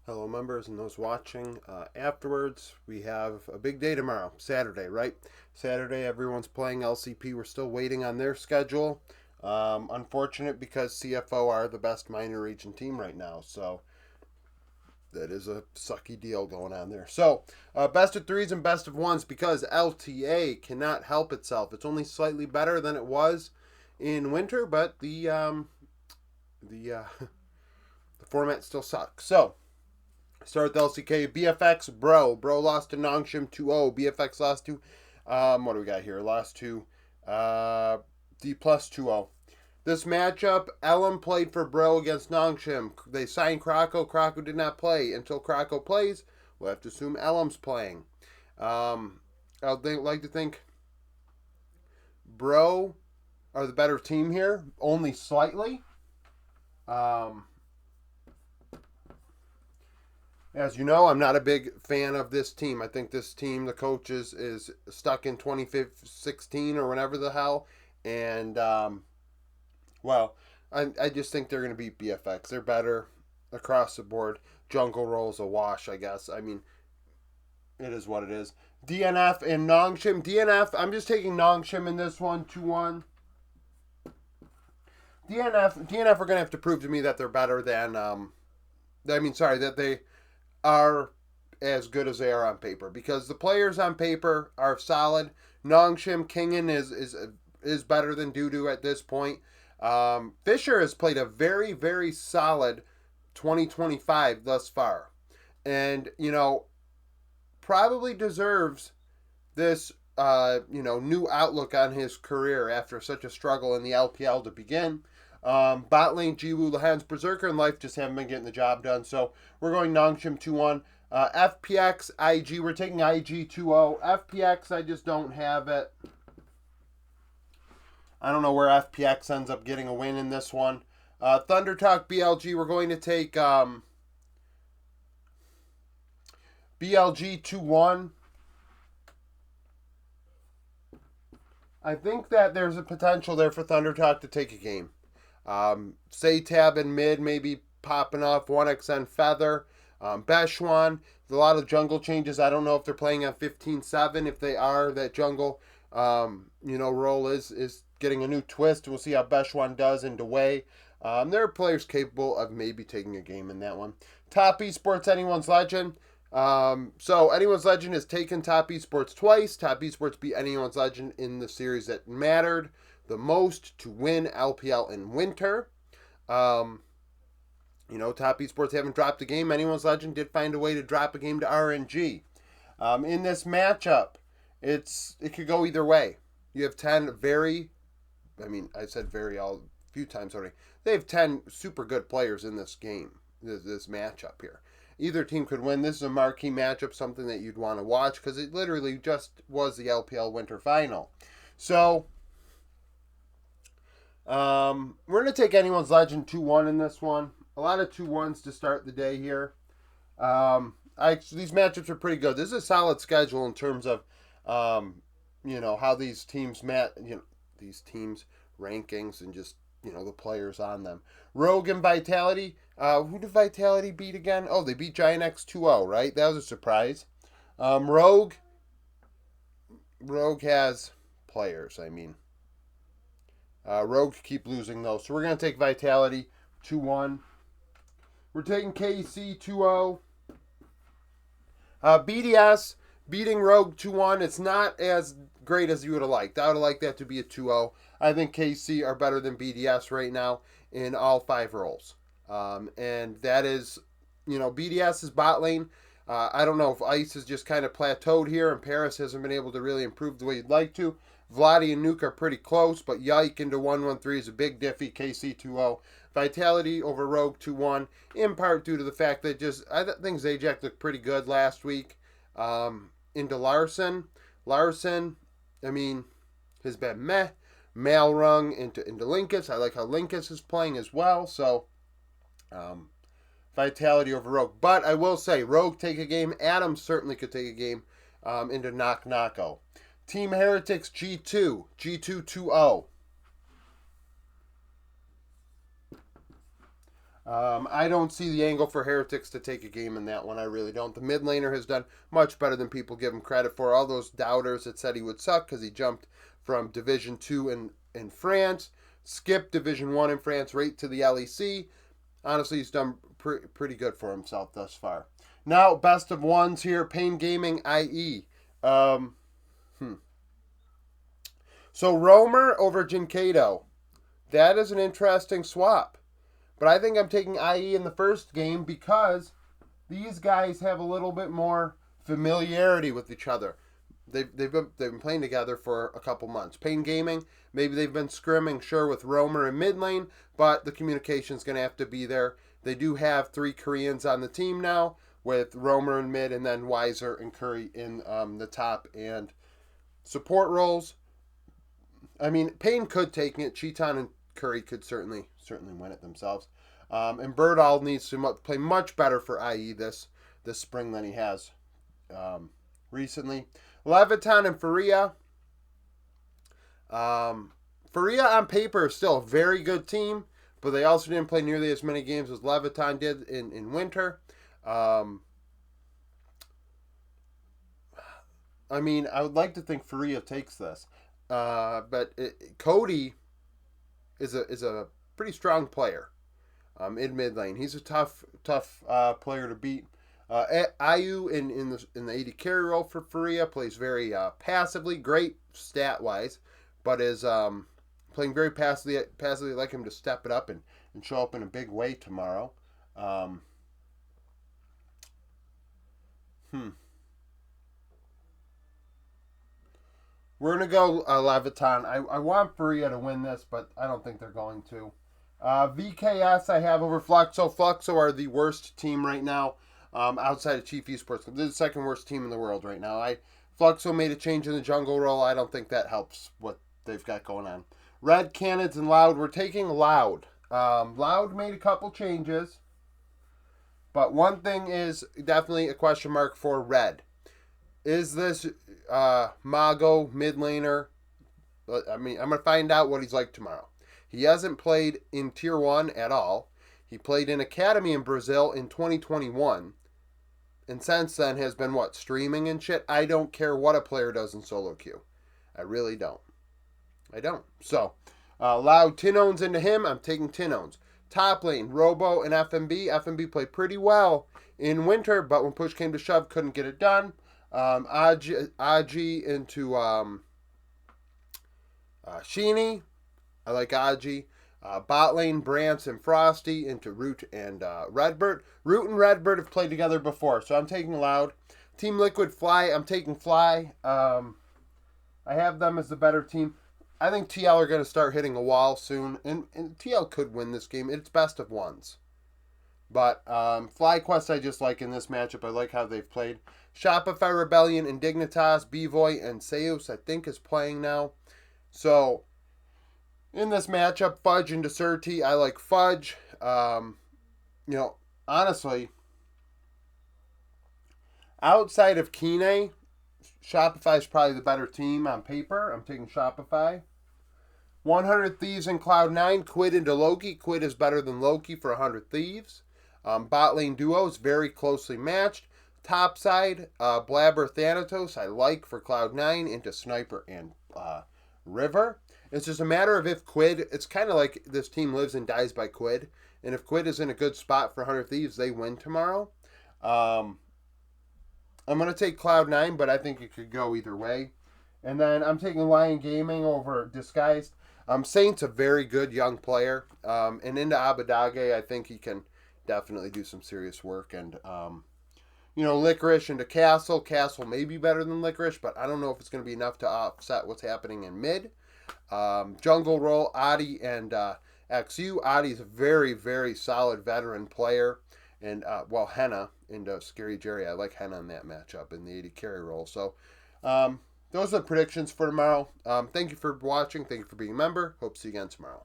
Hello, members and those watching. Afterwards, we have a big day tomorrow, Saturday, right? Saturday, everyone's playing LCP. We're still waiting on their schedule. Unfortunate because CFO are the best minor region team right now, so that is a sucky deal going on there. So, best of threes and best of ones because LTA cannot help itself. It's only slightly better than it was in winter, but the the format still sucks. So. Start with LCK. BFX, Bro. Bro lost to Nongshim 2-0. BFX lost to, what do we got here? Lost to D plus 2-0. This matchup, Ellum played for Bro against Nongshim. They signed Krakow. Krakow did not play. Until Krakow plays, we'll have to assume Ellum's playing. Like to think Bro are the better team here, only slightly. As you know, I'm not a big fan of this team. I think this team, the coach is stuck in 2016 or whenever the hell. And, well, I just think they're going to beat BFX. They're better across the board. Jungle Roll's a wash, I guess. I mean, it is what it is. DNF and Nongshim. DNF, I'm just taking Nongshim in this one, 2-1. DNF are going to have to prove to me that they're better than, that they are as good as they are on paper because the players on paper are solid. Nongshim Kingen is better than Dudu at this point. Fisher has played a very, very solid 2025 thus far, and probably deserves this new outlook on his career after such a struggle in the LPL to begin. Bot lane, Jiwoo, Lahan's Berserker, and Life just haven't been getting the job done. So we're going Nongshim 2-1. FPX, IG, we're taking IG 2-0. FPX, I just don't have it. I don't know where FPX ends up getting a win in this one. Thunder Talk, BLG, we're going to take BLG 2-1. I think that there's a potential there for Thunder Talk to take a game. Tab in mid, maybe popping off 1XN Feather. Beshwan, a lot of jungle changes. I don't know if they're playing on 15-7. If they are, that jungle, role is getting a new twist. We'll see how Beshwan does in Dway. There are players capable of maybe taking a game in that one. Top Esports, Anyone's Legend. So Anyone's Legend has taken Top Esports twice. Top Esports beat Anyone's Legend in the series that mattered the most to win LPL in winter. Top Esports haven't dropped a game. Anyone's Legend did find a way to drop a game to RNG. In this matchup, it could go either way. You have 10 I said very a few times already. They have 10 super good players in this game, this matchup here. Either team could win. This is a marquee matchup, something that you'd want to watch because it literally just was the LPL Winter Final. So, we're going to take Anyone's Legend 2-1 in this one. A lot of 2-1s to start the day here. These matchups are pretty good. This is a solid schedule in terms of, how these teams these teams rankings and just, the players on them. Rogue and Vitality. Who did Vitality beat again? Oh, they beat Giant X 2-0, right? That was a surprise. Rogue has players, Rogue keep losing those. So we're going to take Vitality 2-1. We're taking KC 2-0. BDS beating Rogue 2-1. It's not as great as you would have liked. I would have liked that to be a 2-0. I think KC are better than BDS right now in all 5 roles. And that is, BDS's bot lane. I don't know if Ice has just kind of plateaued here and Paris hasn't been able to really improve the way you'd like to. Vladi and Nuke are pretty close, but Yike into 1-1-3 is a big diffy. KC 2-0. Vitality over Rogue 2-1, in part due to the fact that I think Zajac looked pretty good last week. Into Larson. Larson, has been meh. Malrung into Linkus. I like how Linkus is playing as well. So, Vitality over Rogue. But I will say, Rogue take a game. Adams certainly could take a game into Knock Knocko. Team Heretics G2. G2 2-0. I don't see the angle for Heretics to take a game in that one. I really don't. The mid laner has done much better than people give him credit for. All those doubters that said he would suck because he jumped from Division 2 in France, skipped Division 1 in France right to the LEC. Honestly, he's done pretty good for himself thus far. Now, best of ones here. Pain Gaming, IE. So, Romer over Jinkado. That is an interesting swap. But I think I'm taking IE in the first game because these guys have a little bit more familiarity with each other. They've been playing together for a couple months. Pain Gaming, maybe they've been scrimming, sure, with Romer in mid lane, but the communication's going to have to be there. They do have 3 Koreans on the team now, with Romer in mid and then Weiser and Curry in the top and support roles. I mean, Pain could take it. Cheaton and Curry could certainly win it themselves. And Birdall needs to play much better for IE this spring than he has recently. Leviton and Faria. Faria on paper is still a very good team, but they also didn't play nearly as many games as Leviton did in winter. I mean, I would like to think Faria takes this. But Cody is a pretty strong player in mid lane. He's a tough player to beat. Ayu in the AD carry role for Faria plays very passively, great stat wise, but is playing very passively. I'd like him to step it up and show up in a big way tomorrow. We're going to go Leviton. I want Faria to win this, but I don't think they're going to. VKS I have over Fluxo. Fluxo are the worst team right now outside of Chief Esports. They're the second worst team in the world right now. Fluxo made a change in the jungle role. I don't think that helps what they've got going on. Red Cannons and Loud. We're taking Loud. Loud made a couple changes, but one thing is definitely a question mark for Red. Is this Mago mid laner? I mean, I'm going to find out what he's like tomorrow. He hasn't played in Tier 1 at all. He played in Academy in Brazil in 2021. And since then has been, streaming and shit? I don't care what a player does in solo queue. I really don't. I don't. So, Loud Tinones into him. I'm taking Tinones. Top lane, Robo and FMB. FMB played pretty well in winter, but when push came to shove, couldn't get it done. Aji into Sheeny. I like Aji. Bot lane, Brance and Frosty into Root and Redbird. Root and Redbird have played together before, so I'm taking Loud. Team Liquid Fly, I'm taking Fly. I have them as the better team. I think TL are going to start hitting a wall soon, and TL could win this game. It's best of ones. But FlyQuest I just like in this matchup. I like how they've played. Shopify Rebellion, Indignitas, Bvoy, and Seus I think is playing now. So, in this matchup, Fudge and Deserti, I like Fudge. Honestly, outside of Kine, Shopify is probably the better team on paper. I'm taking Shopify. 100 Thieves and Cloud9, Quid into Loki. Quid is better than Loki for 100 Thieves. Bot lane duos, very closely matched. Top side, Blabber Thanatos, I like for Cloud9 into Sniper and River. It's just a matter of if Quid, it's kind of like this team lives and dies by Quid. And if Quid is in a good spot for 100 Thieves, they win tomorrow. I'm going to take Cloud9, but I think it could go either way. And then I'm taking Lion Gaming over Disguised. Saint's a very good young player. And into Abadage, I think he can definitely do some serious work. And, Licorice into Castle. Castle may be better than Licorice, but I don't know if it's going to be enough to offset what's happening in mid. Jungle Roll, Adi, and XU. Adi's a very, very solid veteran player. And, Henna into Scary Jerry. I like Henna in that matchup in the 80 carry role. So, those are the predictions for tomorrow. Thank you for watching. Thank you for being a member. Hope to see you again tomorrow.